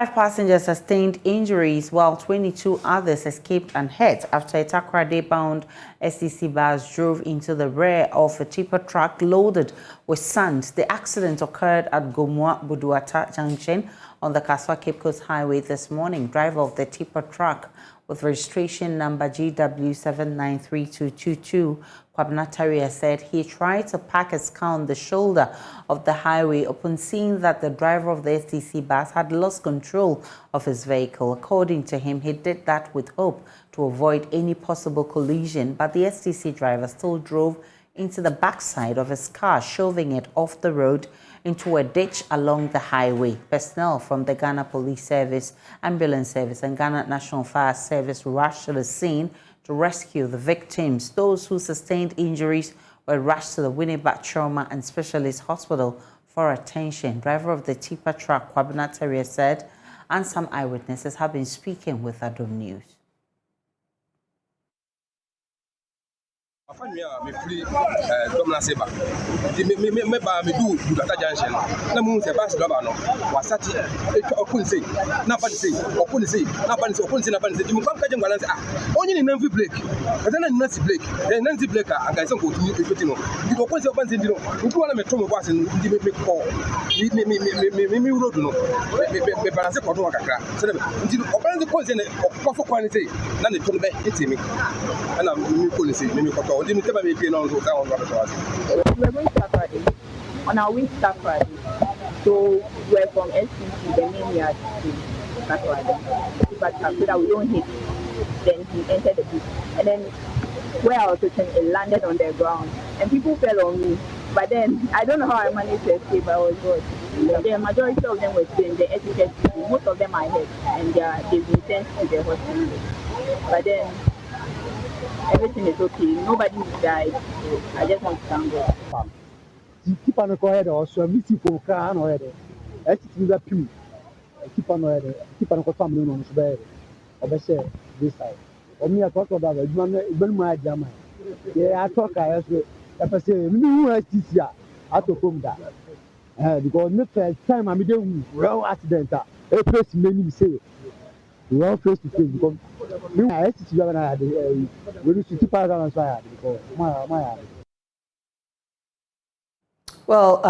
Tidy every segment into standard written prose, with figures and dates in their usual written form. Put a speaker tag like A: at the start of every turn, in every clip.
A: 5 passengers sustained injuries while 22 others escaped unhurt after a Takoradi-bound STC bus drove into the rear of a tipper truck loaded with sand. The accident occurred at Gomoa Buduata Junction on the Kaswa Cape Coast Highway this morning. Driver of the tipper truck with registration number GW793222, Kwabnataria, said he tried to park his car on the shoulder of the highway upon seeing that the driver of the STC bus had lost control of his vehicle. According to him, he did that with hope to avoid any possible collision, but the STC driver still drove into the backside of his car, shoving it off the road into a ditch along the highway. Personnel from the Ghana Police Service, Ambulance Service, and Ghana National Fire Service rushed to the scene to rescue the victims. Those who sustained injuries were rushed to the Winnipeg Trauma and Specialist Hospital for attention. Driver of the tipper truck, Kwabnataria, said, and some eyewitnesses have been speaking with Adom News.
B: Me free Domna Seba. Me ba me do Bugata Junction. Na mu se bus driver no. Wasati okun say. Na ban say. Okun say. Na ban say. Okun say na ban say. Mu kan ka jengwa na say onye ni nanfi break. Eda na nansi break. Then nansi break anga ise ko tumi efiti no. Ndi okun say ban say ndi no. Ntu wana me tomo bus ndi me ko. Me road no. Me balance ko do kakra. Se na ndi okun say ko say na okofo kwani say. Na ne tono be etimi. Ana me ko say me ko
C: We're going to Saturday on our way to Saturday. So we're from SCC, the main yard to Saturday. But so that we don't hit. Then he entered the bush. And then where I was sitting, it landed on the ground. And people fell on me. But then I don't know how I managed to escape, but I was good. The majority of them were still in the SCC. Most of them are hurt and they've been sent to the hospital. But then everything is okay. Nobody died. So I just want to thank God.
D: Keep on the head also. We see for car no head. Keep on the head. Keep on the family no so bad. Obese this side. Me I talk about it. Even my jama. Yeah, I talk I say. I say me who is this year. I to come that. Because the first time I made a real accident. A person many say. We all face to face because me I see you na we need to keep around because my
A: Well,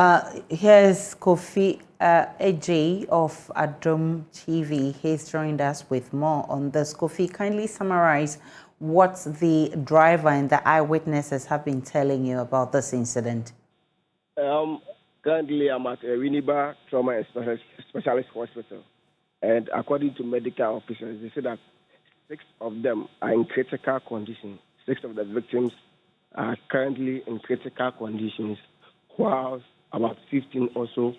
A: here's Kofi AJ of Adom TV. He's joined us with more on this. Kofi, kindly summarize what the driver and the eyewitnesses have been telling you about this incident.
E: Currently, I'm at Winnipeg Trauma and Specialist Hospital. And according to medical officers, they say that 6 of them are in critical condition. 6 of the victims are currently in critical conditions, while about 15 also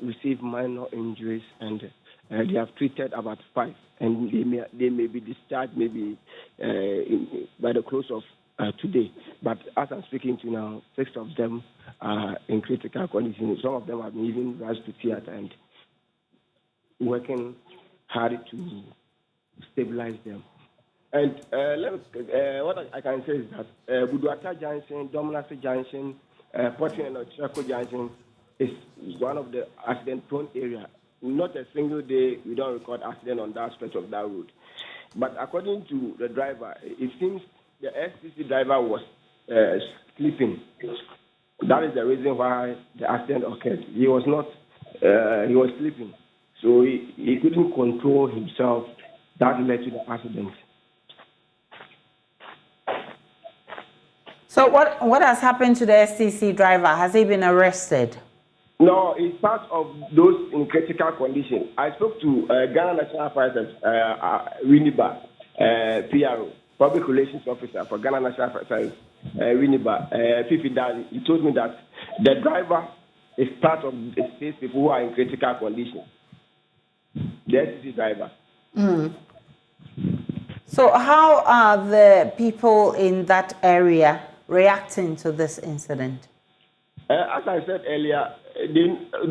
E: receive minor injuries, and they have treated about 5, and they may be discharged maybe by the close of today. But as I'm speaking to now, 6 of them are in critical condition. Some of them have been even rushed to theater and working hard to stabilize them. And what I can say is that Buduata Junction, Dominasi Junction, Porting and Ochako Junction is one of the accident-prone areas. Not a single day we don't record accident on that stretch of that road. But according to the driver, it seems the STC driver was sleeping. That is the reason why the accident occurred. He was not. He was sleeping. So he couldn't control himself. That led to the accident.
A: So what has happened to the STC driver? Has he been arrested?
E: No, he's part of those in critical condition. I spoke to Ghana National Fire Service, Winnipeg, PRO, Public Relations Officer for Ghana National Fire Service, Winnipeg, Fifi Dali. He told me that the driver is part of the 6 people who are in critical condition. The STC driver.
A: So how are the people in that area reacting to this incident?
E: As I said earlier,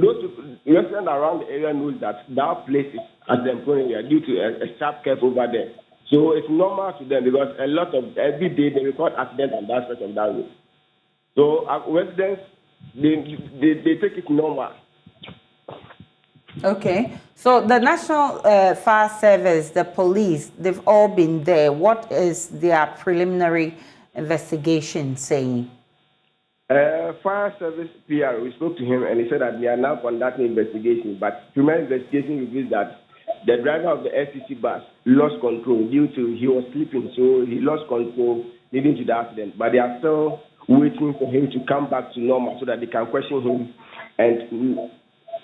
E: those residents around the area know that that place is at the employment area due to a sharp curve over there. So it's normal to them because a lot of every day they record accidents on that stretch of that road. So residents they take it normal.
A: Okay. So the National Fire Service, the police, they've all been there. What is their preliminary investigation saying?
E: Fire Service PR, we spoke to him and he said that they are now conducting investigation, but preliminary investigation reveals that the driver of the SCC bus lost control due to he was sleeping, so he lost control leading to the accident. But they are still waiting for him to come back to normal so that they can question him and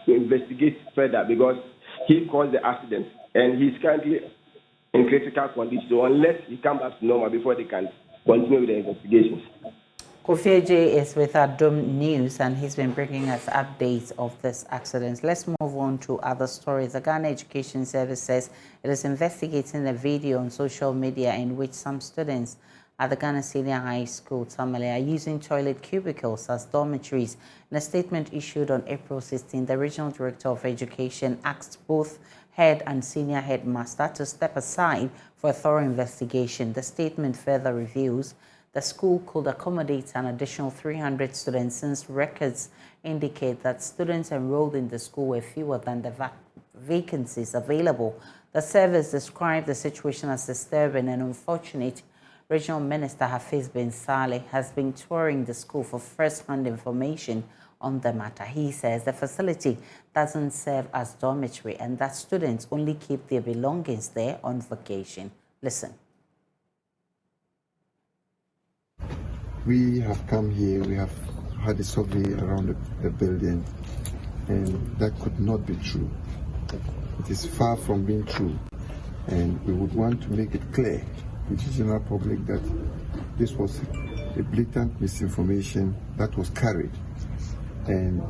E: investigate further because he caused the accident and he's currently in critical condition. So unless he comes back to normal before they can continue with the investigations.
A: Kofi J is with Adom News and he's been bringing us updates of this accident. Let's move on to other stories. The Ghana Education Service says it is investigating a video on social media in which some students at the Ghana Senior High School, Tamale, are using toilet cubicles as dormitories. In a statement issued on April 16, the Regional Director of Education asked both head and senior headmaster to step aside for a thorough investigation. The statement further reveals the school could accommodate an additional 300 students since records indicate that students enrolled in the school were fewer than the vacancies available. The service described the situation as disturbing and unfortunate. Regional Minister Hafiz bin Saleh has been touring the school for first-hand information on the matter. He says the facility doesn't serve as dormitory and that students only keep their belongings there on vacation. Listen.
F: We have come here, we have had a survey around the building, and that could not be true. It is far from being true, and we would want to make it clear to the general public that this was a blatant misinformation that was carried, and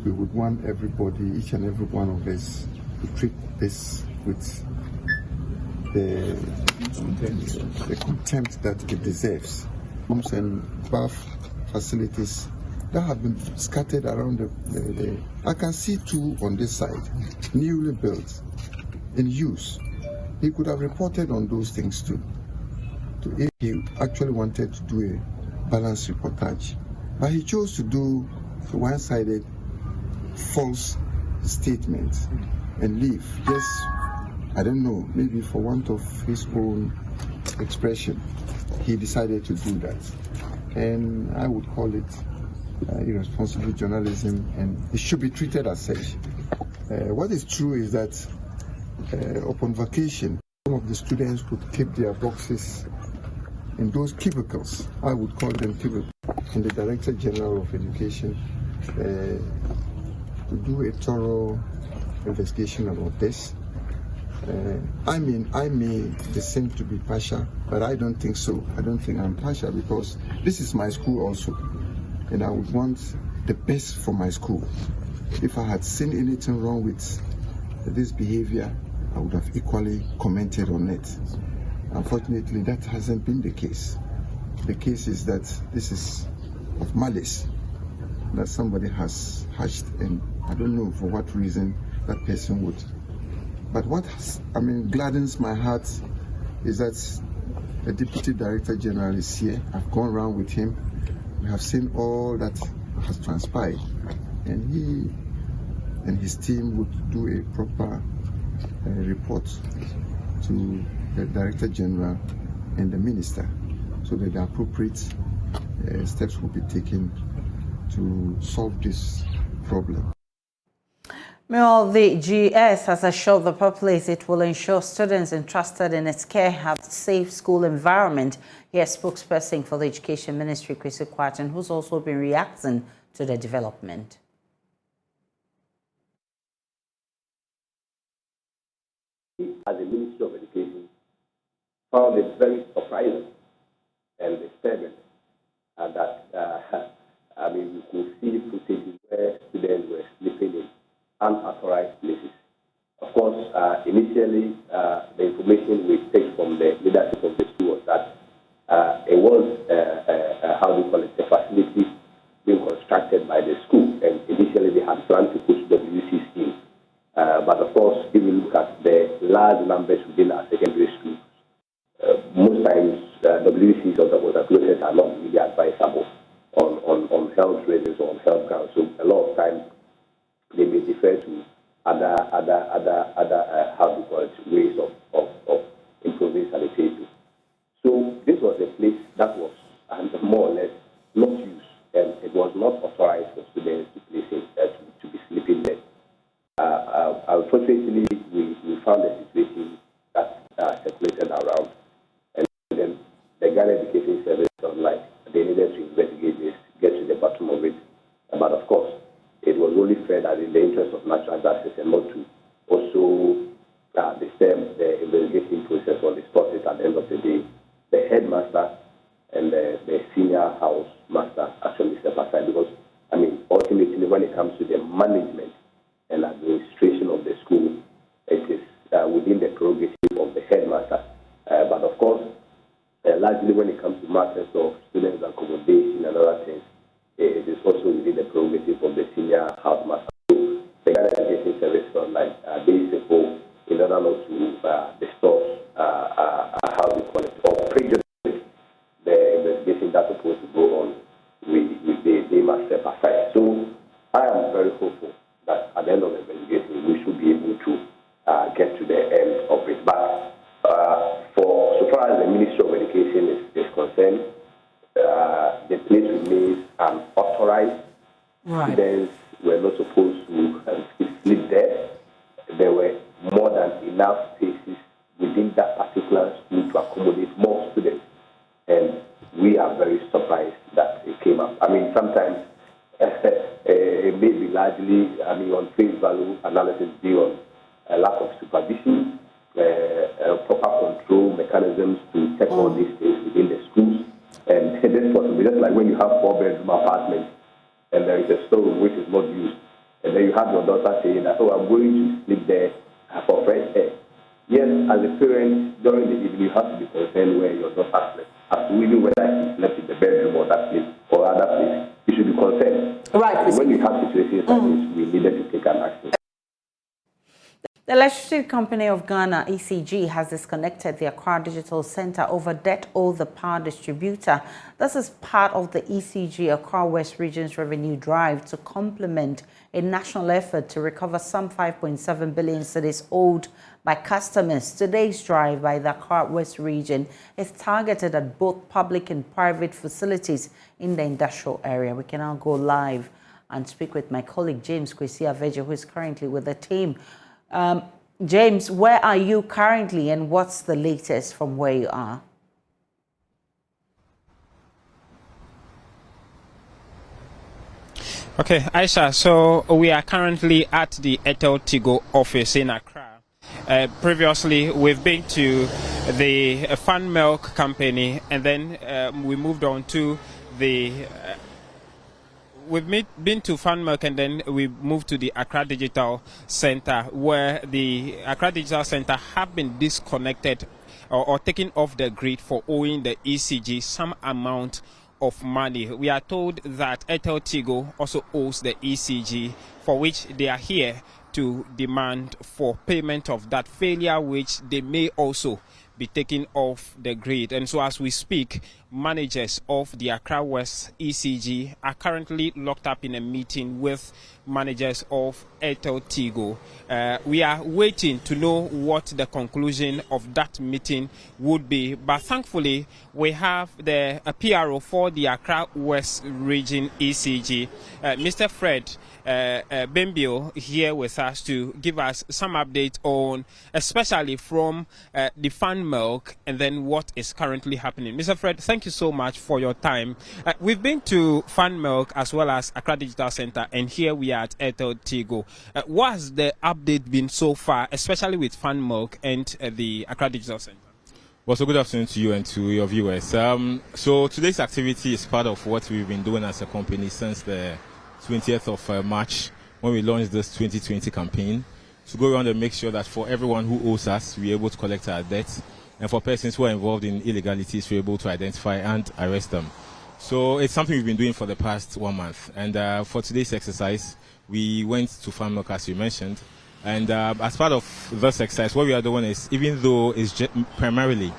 F: we would want everybody, each and every one of us, to treat this with the contempt that it deserves. Rooms and bath facilities that have been scattered around the I can see two on this side, newly built, in use. He could have reported on those things too. If he actually wanted to do a balanced reportage. But he chose to do a one-sided false statement and leave. Just, I don't know, maybe for want of his own expression, he decided to do that. And I would call it irresponsible journalism, and it should be treated as such. What is true is that upon vacation, some of the students could keep their boxes in those cubicles. I would call them cubicles. And the Director General of Education to do a thorough investigation about this. I may be seen to be partial, but I don't think so. I don't think I'm partial because this is my school also, and I would want the best for my school. If I had seen anything wrong with this behavior, I would have equally commented on it. Unfortunately, that hasn't been the case. The case is that this is of malice, that somebody has hatched, and I don't know for what reason that person would. But what gladdens my heart is that the Deputy Director General is here. I've gone around with him. We have seen all that has transpired, and he and his team would do a proper report to the Director General and the Minister, so that the appropriate steps will be taken to solve this problem.
A: Meanwhile, the GS has assured the populace it will ensure students entrusted in its care have a safe school environment. Here's spokesperson for the Education Ministry, Kwesi Kwarteng, who's also been reacting to the development.
G: As a Ministry of Education, found it very surprising and disturbing that we could see footage where students were sleeping in unauthorized places. Of course, initially, the information we take from the leadership of the school was that it was, a facility being constructed by the school, and initially they had planned to put WCs in. But of course, if you look at the large numbers within our secondary schools, most times WCs or the water closets are not really advisable on health reasons or on health grounds. So a lot of times they may defer to other how do you call it, ways of improving sanitation. So this was a place that was more or less not used, and it was not authorized for students to place to be sleeping there. Unfortunately, we found a situation that circulated around, and then the Ghana Education Service was like, they needed to investigate this, get to the bottom of it. But of course, it was only fair that in the interest of natural justice and not to also disturb the investigation process or distort it at the end of the day. The headmaster and the senior house master actually step aside, because, I mean, ultimately when it comes to the management and administration of the school, it is within the prerogative of the headmaster. But of course, largely when it comes to matters of students' accommodation and other things, it is also within the prerogative of the senior house master. So the Ghana Education Service was like basic in order not to distort, how do you call it, or prejudice the investigation that's supposed to go on. They must step aside. So I am very hopeful that at the end of the investigation, we should be able to get to the end of it. But for so far as the Ministry of Education is concerned, the place remains unauthorized.
A: Right.
G: Students were not supposed to sleep there. There were more than enough spaces within that particular school to accommodate more students. And we are very surprised that it came up. I mean, sometimes it may be largely, on face value analysis due on a lack of supervision, proper control mechanisms to check all these things within the schools. And this possibly just like when you have 4-bedroom apartments and there is a storeroom which is not used, and then you have your daughter saying that, oh, I'm going to sleep there for fresh air. Yes, as a parent, during the evening, you have to be concerned where your daughter slept. As to even whether she slept in the bedroom or that place or other place, you should be concerned.
A: Right.
G: And when you have situations like this, we needed to take an action.
A: The Electricity Company of Ghana, ECG, has disconnected the Accra Digital Center over debt owed the power distributor. This is part of the ECG Accra West Region's revenue drive to complement a national effort to recover some 5.7 billion cedis owed by customers. Today's drive by the Accra West Region is targeted at both public and private facilities in the industrial area. We can now go live and speak with my colleague James Kwesi Aveje, who is currently with the team. James, where are you currently and what's the latest from where you are?
H: Okay, Aisha, so we are currently at the Airtel Tigo office in Accra. Previously, we've been to the Fan Milk Company, and then we moved on to the... We've been to Fan Milk, and then we moved to the Accra Digital Center, where the Accra Digital Center have been disconnected or taken off the grid for owing the ECG some amount of money. We are told that Airtel Tigo also owes the ECG, for which they are here to demand for payment of that failure, which they may also be taken off the grid. And so as we speak, managers of the Accra West ECG are currently locked up in a meeting with managers of Airtel Tigo. We are waiting to know what the conclusion of that meeting would be, but thankfully we have the PRO for the Accra West Region ECG, Mr. Fred Bembio, here with us to give us some update on, especially from the Fan Milk, and then what is currently happening. Mr. Fred, thank you so much for your time. We've been to Fan Milk as well as Accra Digital Center, and here we are at Airtel Tigo. What has the update been so far, especially with Fan Milk and the Accra Digital Center?
I: Well, so good afternoon to you and to your viewers. So today's activity is part of what we've been doing as a company since the 20th of March, when we launched this 2020 campaign, to go around and make sure that for everyone who owes us, we're able to collect our debts, and for persons who are involved in illegalities, we're able to identify and arrest them. So it's something we've been doing for the past 1 month. And for today's exercise, we went to Fan Milk, as you mentioned. And as part of this exercise, what we are doing is, even though it's primarily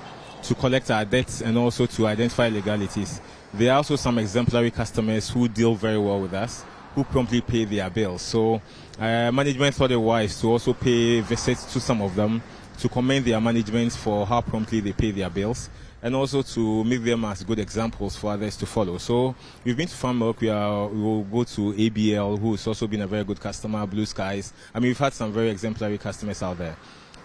I: to collect our debts and also to identify illegalities, there are also some exemplary customers who deal very well with us, who promptly pay their bills. So management thought it wise to also pay visits to some of them to commend their management for how promptly they pay their bills, and also to make them as good examples for others to follow. So we've been to Farm Milk, we will go to ABL, who has also been a very good customer, Blue Skies. I mean, we've had some very exemplary customers out there.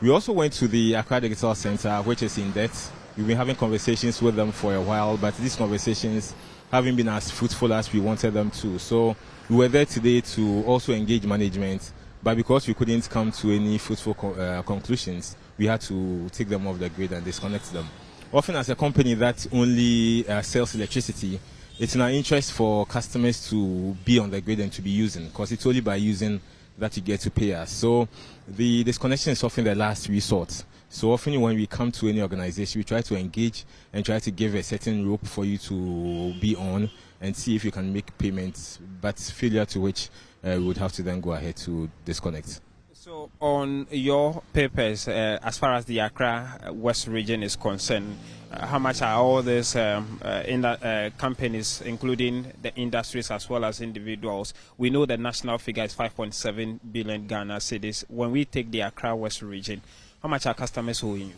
I: We also went to the Accra Digital Center, which is in debt. We've been having conversations with them for a while, but these conversations haven't been as fruitful as we wanted them to. So we were there today to also engage management, but because we couldn't come to any fruitful conclusions, we had to take them off the grid and disconnect them. Often as a company that only sells electricity, it's in our interest for customers to be on the grid and to be using, because it's only by using that you get to pay us. So the disconnection is often the last resort. So often when we come to any organization, we try to engage and try to give a certain rope for you to be on and see if you can make payments, but failure to which we would have to then go ahead to disconnect.
H: So on your papers, as far as the Accra West region is concerned, how much are all these companies, including the industries as well as individuals? We know the national figure is 5.7 billion Ghana cedis. When we take the Accra West region, how much are customers owing you?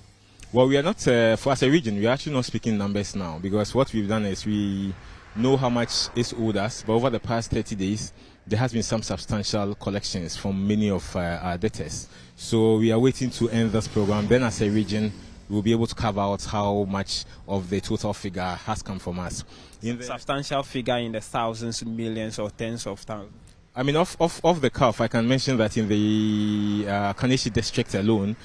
I: Well, we are not, for as a region, we are actually not speaking numbers now, because what we've done is we know how much is owed us, but over the past 30 days, there has been some substantial collections from many of our debtors. So we are waiting to end this program. Then as a region, we'll be able to carve out how much of the total figure has come from us.
H: In the substantial figure in the thousands, millions, or tens of thousands?
I: I mean, off the cuff, I can mention that in the Kaneshi district alone,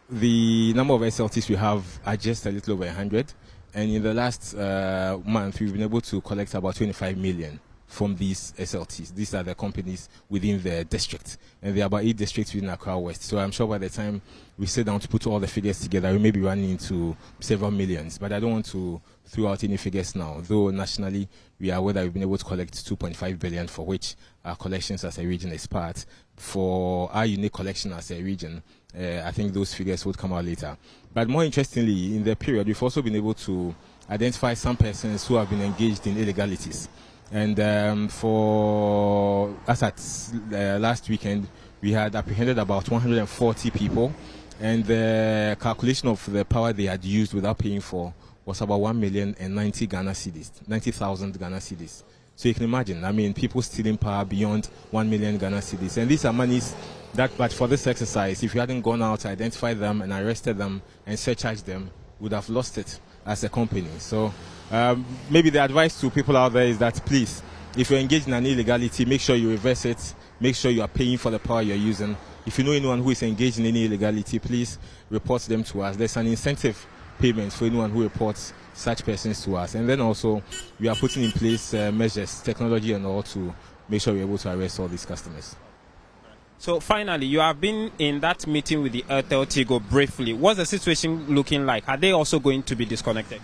I: the number of SLTs we have are just a little over 100. And in the last month, we've been able to collect about 25 million from these SLTs. These are the companies within the district, and there are about 8 districts within Accra West. So I'm sure by the time we sit down to put all the figures together, we may be running into several millions, but I don't want to throw out any figures now, though nationally we are aware that we've been able to collect 2.5 billion, for which our collections as a region is part. For our unique collection as a region, I think those figures would come out later. But more interestingly, in the period, we've also been able to identify some persons who have been engaged in illegalities. And for us at last weekend, we had apprehended about 140 people, and the calculation of the power they had used without paying for was about 1,090,000 Ghana cedis, 90,000 Ghana cedis. So you can imagine, I mean, people stealing power beyond 1 million Ghana cedis. And these are monies that, but for this exercise, if you hadn't gone out to identify them and arrested them and surcharged them, would have lost it as a company. So maybe the advice to people out there is that, please, if you're engaged in an illegality, make sure you reverse it. Make sure you are paying for the power you're using. If you know anyone who is engaged in any illegality, please report them to us. There's an incentive payment for anyone who reports such persons to us. And then also, we are putting in place measures, technology and all, to make sure we're able to arrest all these customers.
H: So finally, you have been in that meeting with the Airtel Tigo briefly. What's the situation looking like? Are they also going to be disconnected?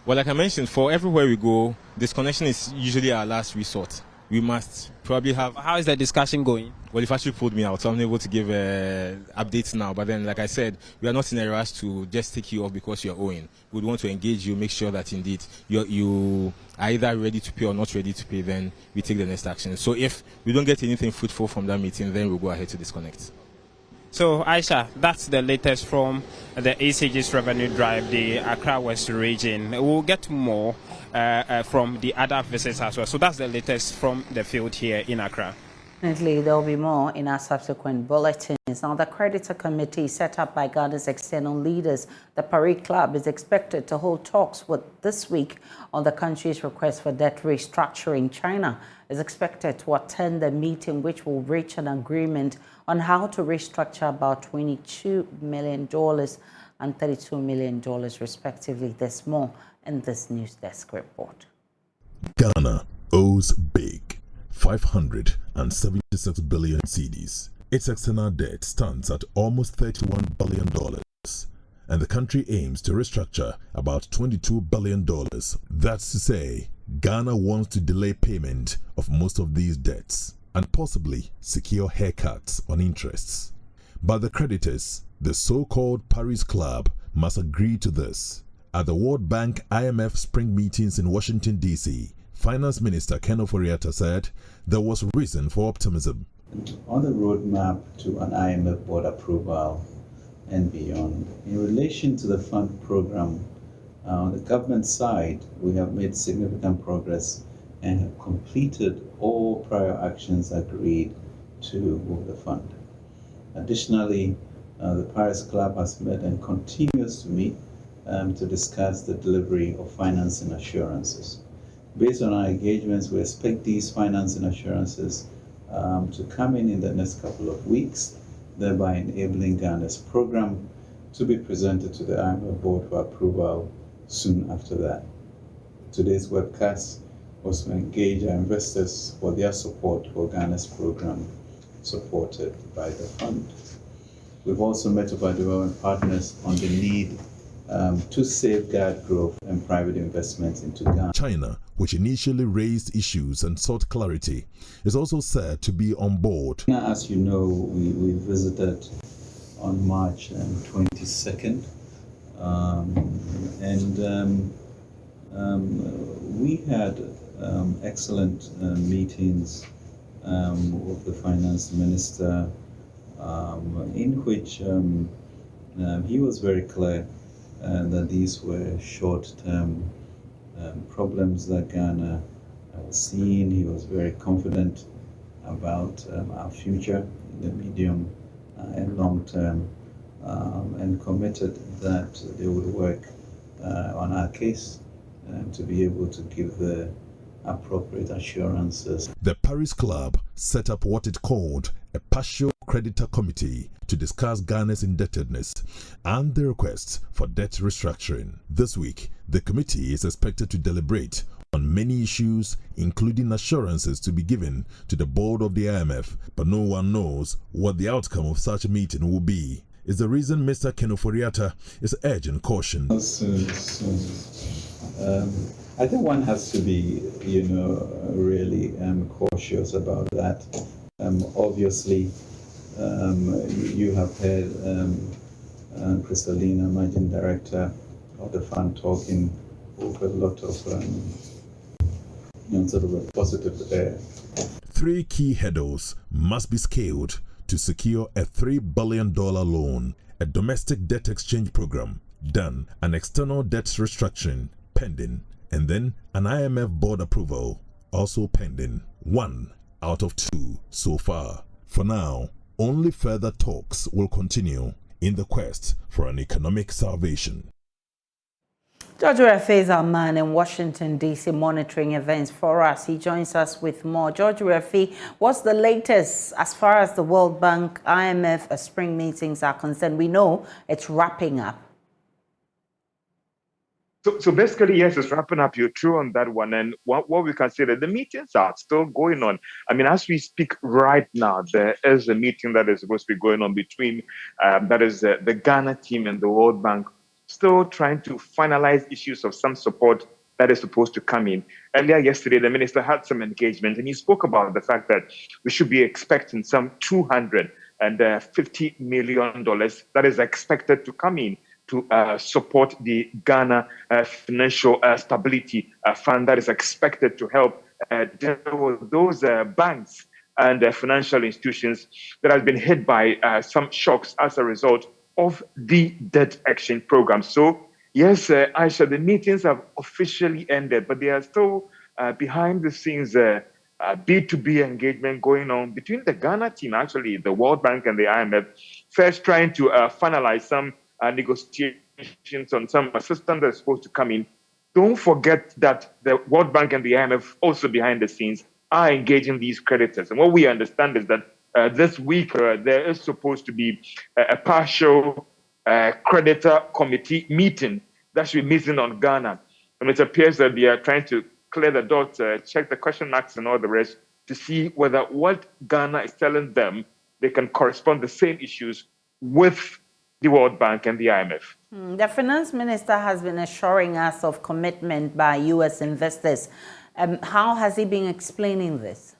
I: Well, like I mentioned, for everywhere we go, disconnection is usually our last resort. We must probably have...
H: How is the discussion going?
I: Well, if actually pulled me out, so I'm unable to give updates now. But then, like I said, we are not in a rush to just take you off because you're owing. We'd want to engage you, make sure that indeed you are either ready to pay or not ready to pay, then we take the next action. So if we don't get anything fruitful from that meeting, then we'll go ahead to disconnect.
H: So, Aisha, that's the latest from the ECG's revenue drive, the Accra West region. We'll get more from the other visits as well. So that's the latest from the field here in Accra.
A: Definitely, there will be more in our subsequent bulletins. Now, the creditor committee set up by Ghana's external leaders, the Paris Club, is expected to hold talks this week on the country's request for debt restructuring. China is expected to attend the meeting, which will reach an agreement on how to restructure about $22 million and $32 million, respectively. There's more in this news desk report.
J: Ghana owes big, 576 billion cedis. Its external debt stands at almost $31 billion, and the country aims to restructure about $22 billion. That's to say, Ghana wants to delay payment of most of these debts and possibly secure haircuts on interests. But the creditors, the so-called Paris Club, must agree to this. At the World Bank IMF spring meetings in Washington, D.C., Finance Minister Ken Ofori-Atta said there was reason for optimism.
K: On the roadmap to an IMF board approval and beyond, in relation to the fund program, on the government side, we have made significant progress and have completed all prior actions agreed to move the fund. Additionally, the Paris Club has met and continues to meet to discuss the delivery of financing assurances. Based on our engagements, we expect these financing assurances to come in the next couple of weeks, thereby enabling Ghana's program to be presented to the IMF board for approval soon after that. Today's webcast was to engage our investors for their support for Ghana's program supported by the fund. We've also met with our development partners on the need to safeguard growth and private investments into Ghana.
J: China, which initially raised issues and sought clarity, is also said to be on board.
K: As you know, we visited on March 22nd, we had excellent meetings with the finance minister, in which he was very clear that these were short-term problems that Ghana was seeing. He was very confident about our future in the medium and long term, and committed that they would work on our case to be able to give the appropriate assurances.
J: The Paris Club set up what it called a partial creditor committee to discuss Ghana's indebtedness and the requests for debt restructuring. This week, the committee is expected to deliberate on many issues, including assurances to be given to the board of the IMF, but no one knows what the outcome of such a meeting will be. Is the reason Mr. Ken Ofori-Atta is urging caution.
K: I think one has to be, really cautious about that. Obviously, you have heard Crystalina, Managing Director of the fund, talking with a lot of sort of a positive air.
J: 3 key hurdles must be scaled to secure a $3 billion loan, a domestic debt exchange program done, an external debt restructuring pending, and then an IMF board approval also pending. 1 out of 2 so far. For now, only further talks will continue in the quest for an economic salvation.
A: George Refe is our man in Washington, D.C., monitoring events for us. He joins us with more. George Refe, what's the latest as far as the World Bank, IMF spring meetings are concerned? We know it's wrapping up.
L: So basically, yes, it's wrapping up. You're true on that one. And what we can say that the meetings are still going on. I mean, as we speak right now, there is a meeting that is supposed to be going on between, that is the Ghana team and the World Bank, still trying to finalize issues of some support that is supposed to come in. Earlier yesterday, the minister had some engagement, and he spoke about the fact that we should be expecting some $250 million that is expected to come in to support the Ghana Financial Stability Fund that is expected to help deal with those banks and financial institutions that have been hit by some shocks as a result of the debt exchange program. So, yes, Aisha, the meetings have officially ended, but there are still behind the scenes B2B engagement going on between the Ghana team, actually, the World Bank and the IMF, first trying to finalize some negotiations on some assistance that's supposed to come in. Don't forget that the World Bank and the IMF also behind the scenes are engaging these creditors. And what we understand is that this week there is supposed to be a partial creditor committee meeting that should be meeting on Ghana. And it appears that they are trying to clear the dots, check the question marks and all the rest to see whether what Ghana is telling them, they can correspond the same issues with the World Bank and the IMF.
A: The finance minister has been assuring us of commitment by U.S. investors. How has he been explaining this?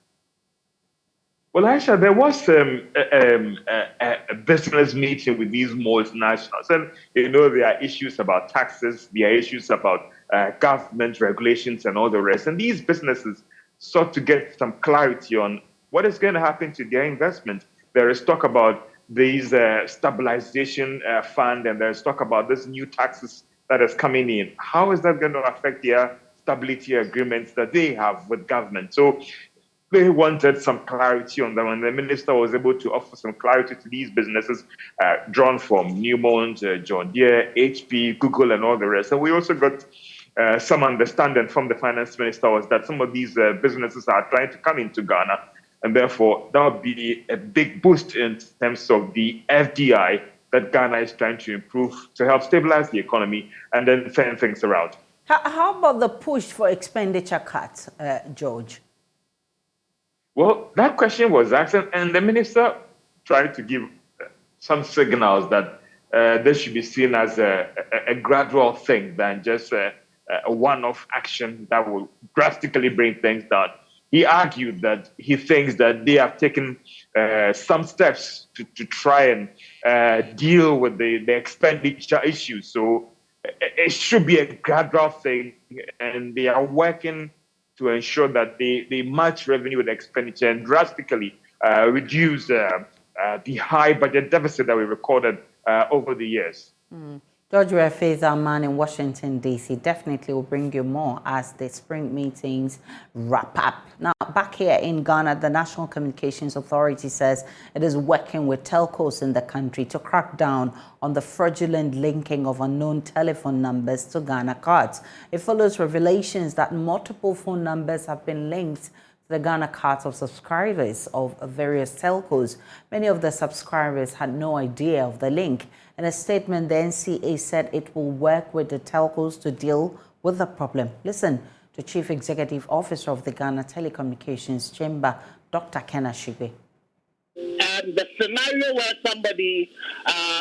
L: Well, Aisha, there was a business meeting with these multinationals, and there are issues about taxes, there are issues about government regulations, and all the rest. And these businesses sought to get some clarity on what is going to happen to their investment. There is talk about these stabilization fund, and there's talk about this new taxes that is coming in. How is that going to affect their stability agreements that they have with government? So they wanted some clarity on them, and the minister was able to offer some clarity to these businesses drawn from Newmont, John Deere, HP, Google, and all the rest. And we also got some understanding from the finance minister was that some of these businesses are trying to come into Ghana, and therefore that would be a big boost in terms of the FDI that Ghana is trying to improve to help stabilize the economy and then turn things around.
A: How about the push for expenditure cuts, George?
L: Well, that question was asked, and the minister tried to give some signals that this should be seen as a gradual thing than just a one-off action that will drastically bring things down. He argued that he thinks that they have taken some steps to try and deal with the expenditure issues. So it should be a gradual thing, and they are working to ensure that they match revenue with expenditure and drastically reduce the high budget deficit that we recorded over the years.
A: George Refa's our man in Washington, D.C. Definitely will bring you more as the spring meetings wrap up. Now, back here in Ghana, the National Communications Authority says it is working with telcos in the country to crack down on the fraudulent linking of unknown telephone numbers to Ghana cards. It follows revelations that multiple phone numbers have been linked to the Ghana cards of subscribers of various telcos. Many of the subscribers had no idea of the link. In a statement, the NCA said it will work with the telcos to deal with the problem. Listen to Chief Executive Officer of the Ghana Telecommunications Chamber, Dr. Ken Ashigbe.
M: And the scenario where somebody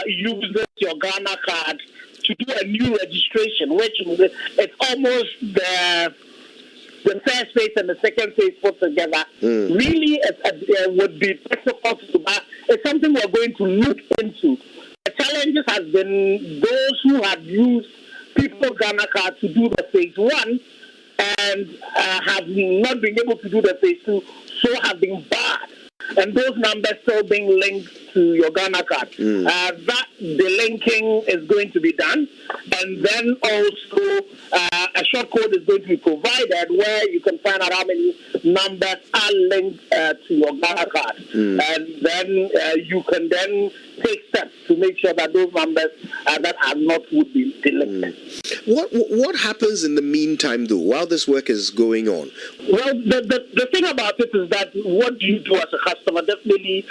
M: uses your Ghana card to do a new registration, which it's almost the first phase and the second phase put together, really it would be difficult to buy. It's something we're going to look into. The challenges has been those who have used people's Ghana card to do the phase one and have not been able to do the phase two, so have been barred. And those numbers still being linked to your Ghana card. That the linking is going to be done, and then also a short code is going to be provided where you can find out how many numbers are linked to your Ghana card, and then you can then take steps to make sure that those numbers that are not would be deleted.
N: What happens in the meantime, though, while this work is going on?
M: Well, the thing about it is that what do you do as a customer? Definitely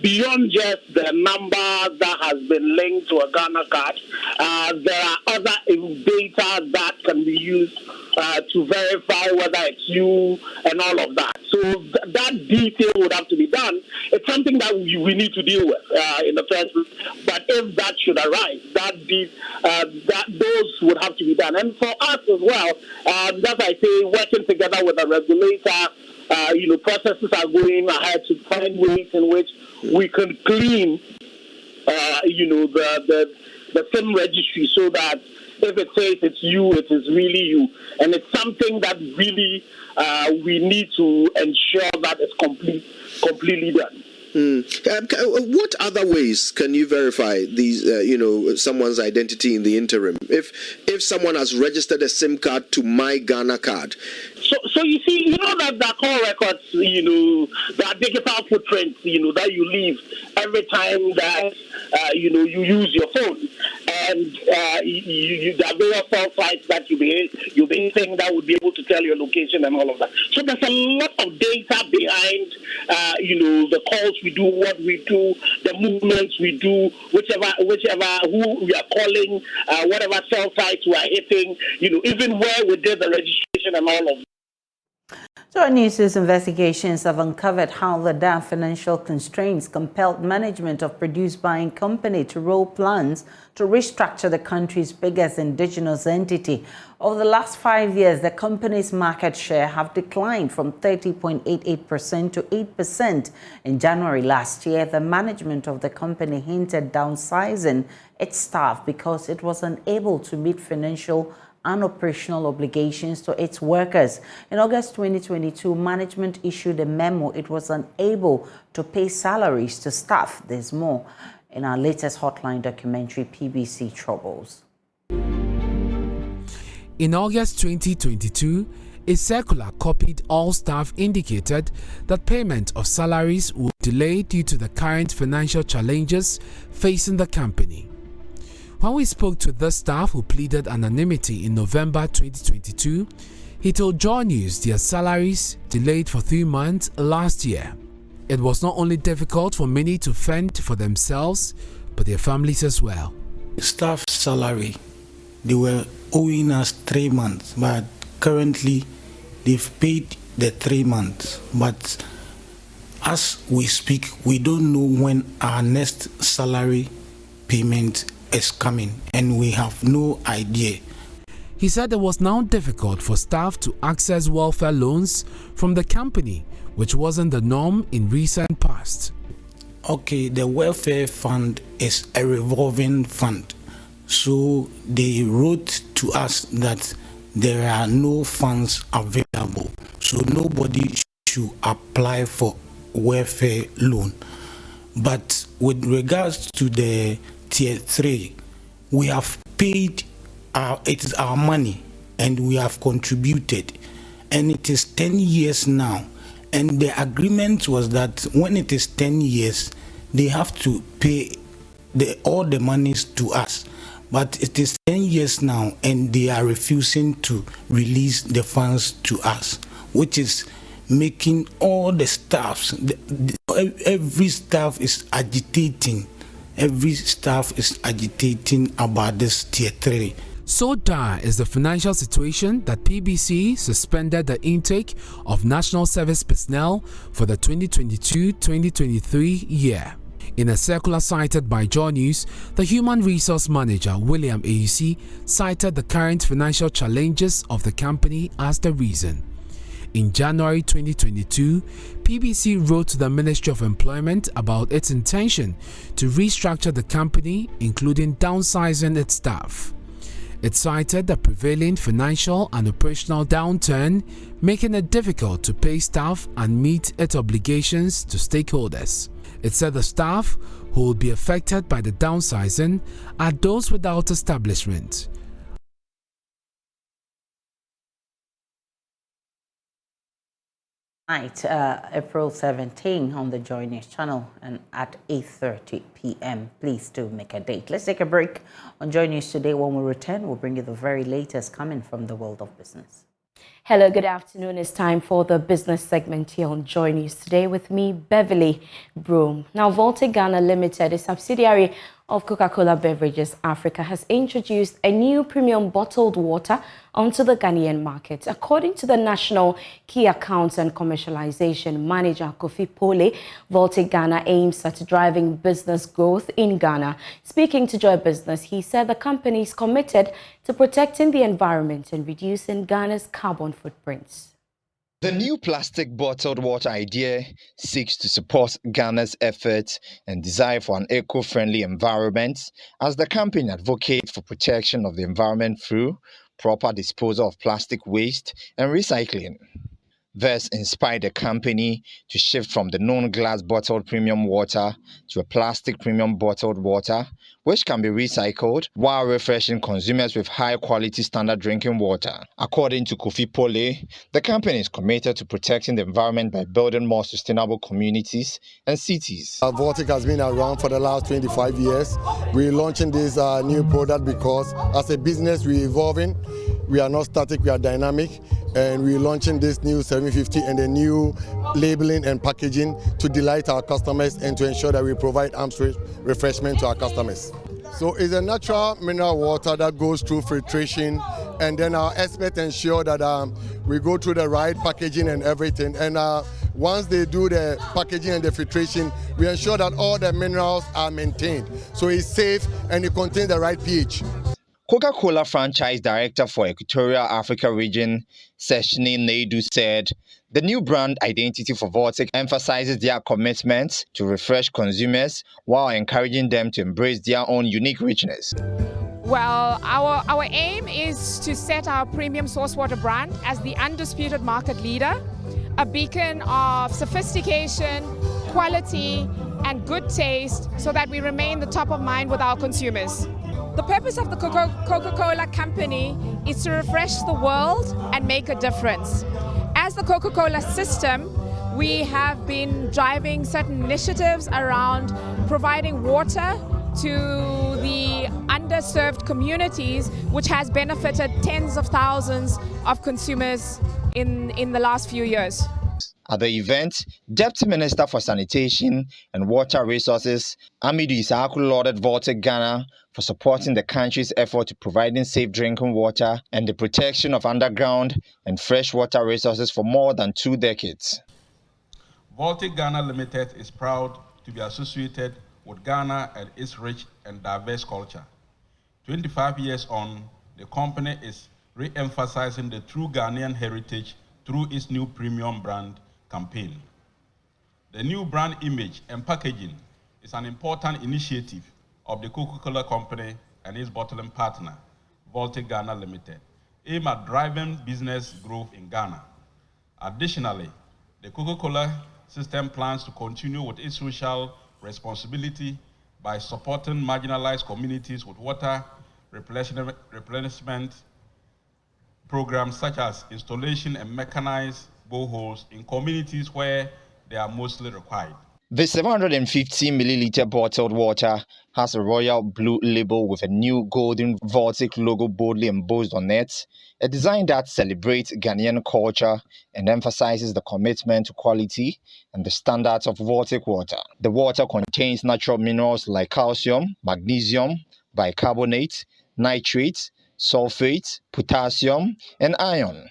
M: beyond just the number that has been linked to a Ghana card, there are other data that can be used to verify whether it's you and all of that. So that detail would have to be done. It's something that we need to deal with in the first place. But if that should arise, those would have to be done. And for us as well, as I say, working together with the regulator, processes are going ahead to find ways in which we can clean, the SIM registry so that if it says it's you, it is really you. And it's something that really we need to ensure that it's completely done.
N: What other ways can you verify these, someone's identity in the interim? If someone has registered a SIM card to my Ghana card.
M: So you see, that the call records, the digital footprints, that you leave every time that, you use your phone. And there are various cell sites that you'll be hitting that would be able to tell your location and all of that. So there's a lot of data behind, the calls we do, what we do, the movements we do, whichever who we are calling, whatever cell sites we are hitting, even where we did the registration and all of that.
A: So our News's investigations have uncovered how the DAF financial constraints compelled management of Produce Buying Company to roll plans to restructure the country's biggest indigenous entity. Over the last 5 years, the company's market share have declined from 30.88% to 8%. In January last year, the management of the company hinted downsizing its staff because it was unable to meet financial and operational obligations to its workers. In August 2022, management issued a memo. It was unable to pay salaries to staff. There's more in our latest Hotline documentary, PBC Troubles.
O: In August 2022, a circular copied all staff indicated that payment of salaries would delay due to the current financial challenges facing the company. When we spoke to the staff who pleaded anonymity in November 2022, he told Joy News their salaries delayed for 3 months last year. It was not only difficult for many to fend for themselves, but their families as well.
P: Staff salary, they were owing us 3 months, but currently they've paid the 3 months. But as we speak, we don't know when our next salary payment is coming, and we have no idea.
O: He said it was now difficult for staff to access welfare loans from the company, which wasn't the norm in recent past.
P: Okay, the welfare fund is a revolving fund. So they wrote to us that there are no funds available. So nobody should apply for welfare loan. But with regards to the Tier 3, we have paid, it is our money, and we have contributed. And it is 10 years now. And the agreement was that when it is 10 years, they have to pay all the monies to us. But it is 10 years now, and they are refusing to release the funds to us, which is making all the staffs, every staff is agitating. Every staff is agitating about this Tier 3.
O: So dire is the financial situation that PBC suspended the intake of national service personnel for the 2022-2023 year. In a circular cited by Joy News, the Human Resource Manager, William Ayusi, cited the current financial challenges of the company as the reason. In January 2022, PBC wrote to the Ministry of Employment about its intention to restructure the company, including downsizing its staff. It cited the prevailing financial and operational downturn, making it difficult to pay staff and meet its obligations to stakeholders. It said the staff who will be affected by the downsizing are those without establishment.
A: Night, April 17 on the Joy News channel and at 8:30 p.m. Please do make a date. Let's take a break on Joy News today. When we return, we'll bring you the very latest coming from the world of business.
Q: Hello, good afternoon. It's time for the business segment here on Joy News today with me, Beverly Broom. Now, Volta Ghana Limited, a subsidiary of Coca-Cola Beverages Africa, has introduced a new premium bottled water onto the Ghanaian market. According to the National Key Accounts and Commercialization Manager, Kofi Pole, Volta Ghana aims at driving business growth in Ghana. Speaking to Joy Business, he said the company is committed to protecting the environment and reducing Ghana's carbon footprints.
R: The new plastic bottled water idea seeks to support Ghana's efforts and desire for an eco-friendly environment as the company advocates for protection of the environment through proper disposal of plastic waste and recycling. This inspired the company to shift from the known glass bottled premium water to a plastic premium bottled water, which can be recycled while refreshing consumers with high-quality standard drinking water. According to Kofi Pole, the company is committed to protecting the environment by building more sustainable communities and cities.
S: Vortic has been around for the last 25 years. We're launching this new product because as a business we're evolving. We are not static, we are dynamic, and we're launching this new 750 and the new labeling and packaging to delight our customers and to ensure that we provide arm's refreshment to our customers. So it's a natural mineral water that goes through filtration, and then our experts ensure that We go through the right packaging and everything. And once they do the packaging and the filtration, we ensure that all the minerals are maintained. So it's safe and it contains the right pH.
R: Coca-Cola franchise director for Equatorial Africa region, Seshni Naidu, said the new brand identity for Voltic emphasizes their commitment to refresh consumers while encouraging them to embrace their own unique richness.
T: Well, our aim is to set our premium source water brand as the undisputed market leader, a beacon of sophistication, quality, and good taste so that we remain the top of mind with our consumers. The purpose of the Coca-Cola company is to refresh the world and make a difference. As the Coca-Cola system, we have been driving certain initiatives around providing water to the underserved communities, which has benefited tens of thousands of consumers in the last few years.
R: At the event, Deputy Minister for Sanitation and Water Resources, Amidu Isaaku, lauded Voltic Ghana for supporting the country's effort to providing safe drinking water and the protection of underground and freshwater resources for more than 2 decades.
U: Voltic Ghana Limited is proud to be associated with Ghana and its rich and diverse culture. 25 years on, the company is re-emphasizing the true Ghanaian heritage through its new premium brand campaign. The new brand image and packaging is an important initiative of the Coca-Cola Company and its bottling partner, Voltic Ghana Limited, aimed at driving business growth in Ghana. Additionally, the Coca-Cola system plans to continue with its social responsibility by supporting marginalized communities with water replenishment programs such as installation and mechanized boreholes in communities where they are mostly required.
R: The 750 milliliter bottled water has a royal blue label with a new golden Voltic logo boldly embossed on it, a design that celebrates Ghanaian culture and emphasizes the commitment to quality and the standards of Voltic water. The water contains natural minerals like calcium, magnesium, bicarbonate, nitrate, sulfate, potassium, and iron.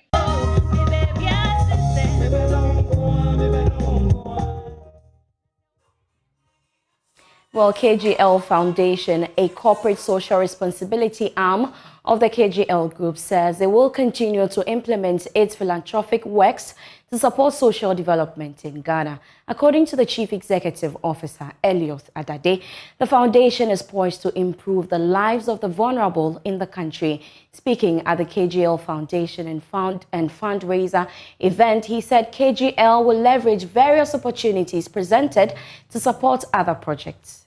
Q: Well, KGL Foundation, a corporate social responsibility arm of the KGL Group, says they will continue to implement its philanthropic works to support social development in Ghana. According to the Chief Executive Officer, Elliot Adade, the foundation is poised to improve the lives of the vulnerable in the country. Speaking at the KGL Foundation and fundraiser event, he said KGL will leverage various opportunities presented to support other projects.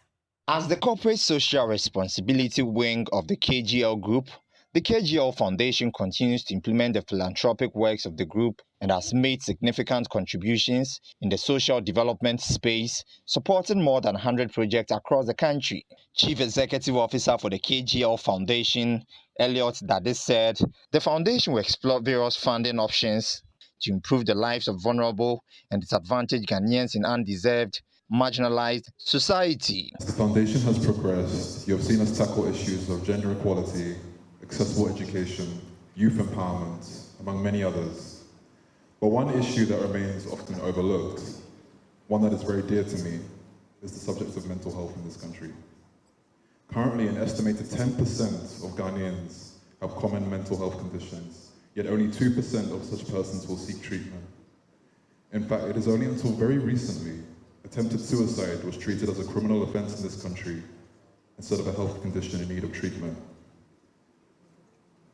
R: As the corporate social responsibility wing of the KGL Group, the KGL Foundation continues to implement the philanthropic works of the group and has made significant contributions in the social development space, supporting more than 100 projects across the country. Chief Executive Officer for the KGL Foundation, Elliot Adade, said the foundation will explore various funding options to improve the lives of vulnerable and disadvantaged Ghanaians in undeserved, marginalized society.
V: As the foundation has progressed, you have seen us tackle issues of gender equality, accessible education, youth empowerment, among many others. But one issue that remains often overlooked, one that is very dear to me, is the subject of mental health in this country. Currently, an estimated 10% of Ghanaians have common mental health conditions, yet only 2% of such persons will seek treatment. In fact, it is only until very recently attempted suicide was treated as a criminal offense in this country instead of a health condition in need of treatment.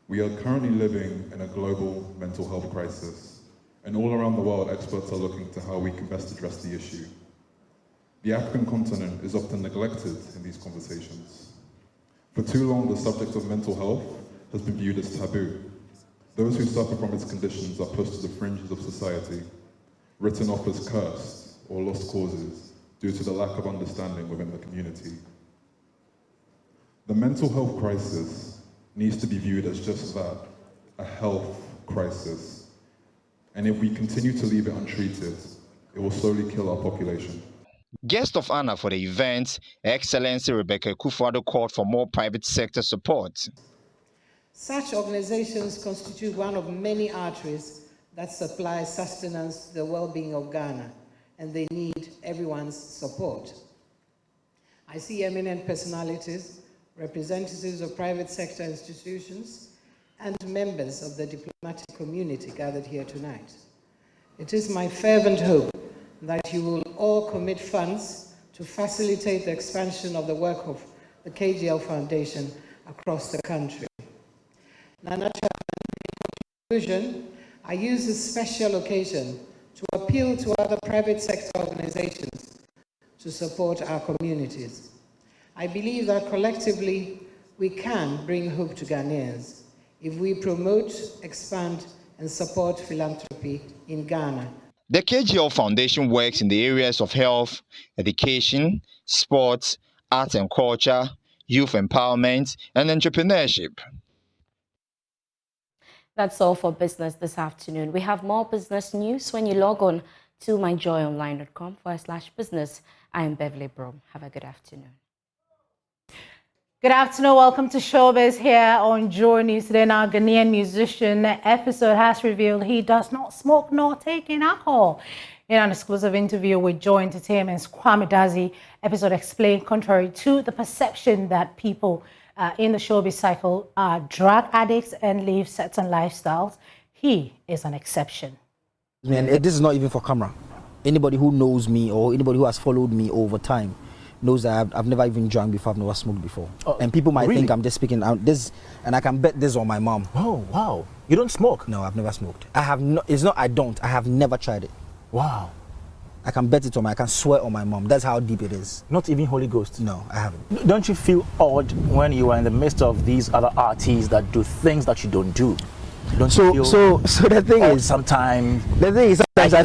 V: We are currently living in a global mental health crisis, and all around the world, experts are looking to how we can best address the issue. The African continent is often neglected in these conversations. For too long, the subject of mental health has been viewed as taboo. Those who suffer from its conditions are pushed to the fringes of society, written off as cursed or lost causes due to the lack of understanding within the community. The mental health crisis needs to be viewed as just that, a health crisis. And if we continue to leave it untreated, it will slowly kill our population.
R: Guest of honor for the event, Excellency Rebecca Kufuado, called for more private sector support.
W: Such organizations constitute one of many arteries
B: that supply sustenance to the well-being of Ghana, and they need everyone's support. I see eminent personalities, representatives of private sector institutions, and members of the diplomatic community gathered here tonight. It is my fervent hope that you will all commit funds to facilitate the expansion of the work of the KGL Foundation across the country. Nana, in conclusion, I use this special occasion to appeal to other private sector organizations to support our communities. I believe that collectively we can bring hope to Ghanaians if we promote, expand, and support philanthropy in Ghana.
R: The KGL Foundation works in the areas of health, education, sports, art and culture, youth empowerment, and entrepreneurship.
Q: That's all for business this afternoon. We have more business news when you log on to myjoyonline.com/business. I am Beverly Brom. Have a good afternoon.
C: Good afternoon. Welcome to Showbiz here on Joy News. Today, our Ghanaian musician Episode has revealed he does not smoke nor take in alcohol. In an exclusive interview with Joy Entertainment's Kwame Dazi, Episode explained, contrary to the perception that people in the showbiz cycle are drug addicts and live certain lifestyles, he is an exception.
W: And this is not even for camera. Anybody who knows me or anybody who has followed me over time knows that I've never even drunk before, I've never smoked before. Oh, and people might think I'm just speaking out this, and I can bet this on my mom.
X: Oh, wow. You don't smoke?
W: No, I've never smoked. I have not, it's not I don't, I have never tried it.
X: Wow.
W: I can bet it on I can swear on my mom. That's how deep it is.
X: Not even Holy Ghost?
W: No, I haven't.
X: Don't you feel odd when you are in the midst of these other artists that do things that you don't do? Don't
W: so
X: you
W: so
X: feel
W: the thing is sometimes I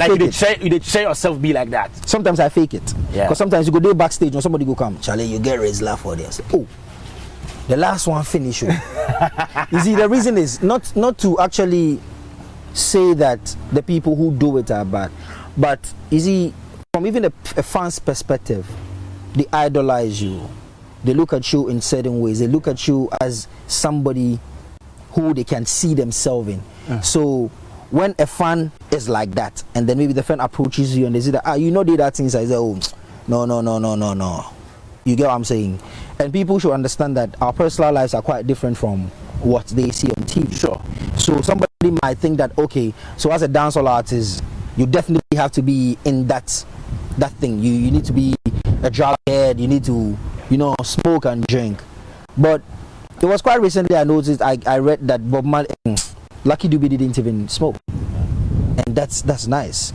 W: fake it.
X: You share yourself be like that.
W: Sometimes I fake it.
X: Yeah.
W: Because sometimes you go there backstage and somebody go come, Charlie, you get raised laugh for this. Oh, the last one finish. You see, the reason is not to actually say that the people who do it are bad, but you see, from even a fan's perspective, they idolize you. They look at you in certain ways. They look at you as somebody who they can see themselves in. So when a fan is like that, and then maybe the fan approaches you and they say that, you know, that things, I say, oh, no. You get what I'm saying? And people should understand that our personal lives are quite different from what they see on TV.
X: Sure.
W: So somebody might think that, okay, so as a dancehall artist, you definitely have to be in that thing. You need to be a drug head, you need to, smoke and drink. But it was quite recently I noticed, I read that Bob Marley, Lucky Dube didn't even smoke. And that's nice.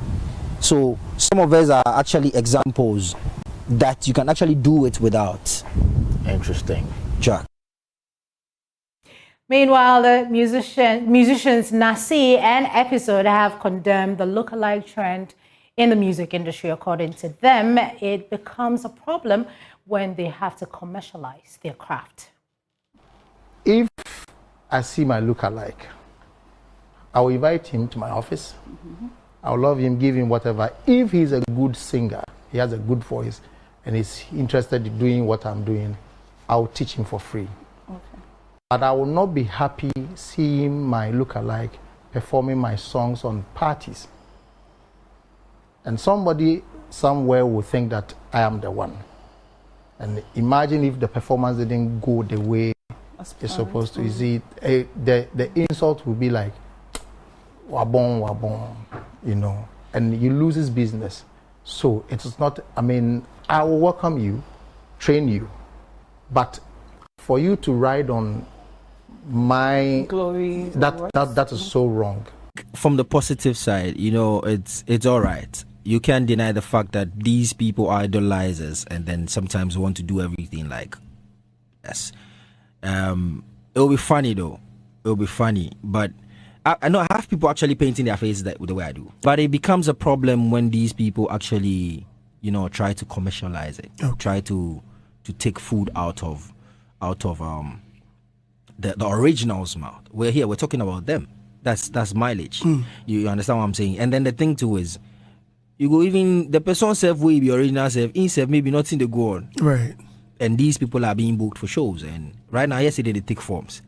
W: So some of us are actually examples that you can actually do it without.
X: Interesting.
W: Jack.
C: Meanwhile, the musicians Nasi and Episode have condemned the lookalike trend in the music industry. According to them, it becomes a problem when they have to commercialize their craft.
D: If I see my lookalike, I will invite him to my office. I will love him, give him whatever. If he's a good singer, he has a good voice, and he's interested in doing what I'm doing, I will teach him for free.
C: Okay.
D: But I will not be happy seeing my lookalike performing my songs on parties. And somebody somewhere will think that I am the one. And imagine if the performance didn't go the way it's supposed to. You see, the insult will be like, wabon, and you lose his business. So it's not, I will welcome you, train you, but for you to ride on my
C: glory,
D: that is so wrong.
W: From the positive side, it's all right. You can't deny the fact that these people idolize us and then sometimes want to do everything like us. It'll be funny though. It'll be funny, but I know I have people actually painting their faces the way I do. But it becomes a problem when these people actually, try to commercialize it, try to take food out of the original's mouth. We're talking about them. That's mileage. You understand what I'm saying? And then the thing too is, you go even the person self will be original self, in self maybe not in the go on.
Y: Right.
W: And these people are being booked for shows. And right now, yesterday they take forms.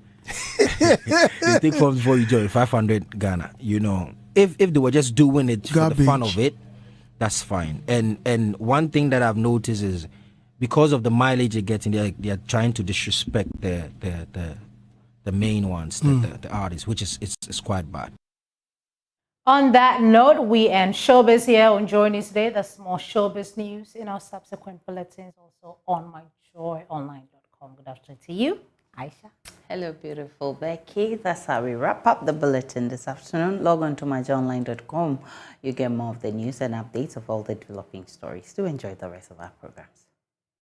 W: They take forms before you join 500 Ghana. if they were just doing it for the fun
E: Garbage.
W: of it, that's fine. And one thing that I've noticed is because of the mileage they're getting, they're trying to disrespect the main ones, the artists, which is it's quite bad.
C: On that note, we end Showbiz here on Joy News today. There's more Showbiz news in our subsequent bulletins, also on myjoyonline.com. Good afternoon to you, Aisha.
A: Hello, beautiful Becky. That's how we wrap up the bulletin this afternoon. Log on to myjoyonline.com. You get more of the news and updates of all the developing stories. Do enjoy the rest of our program.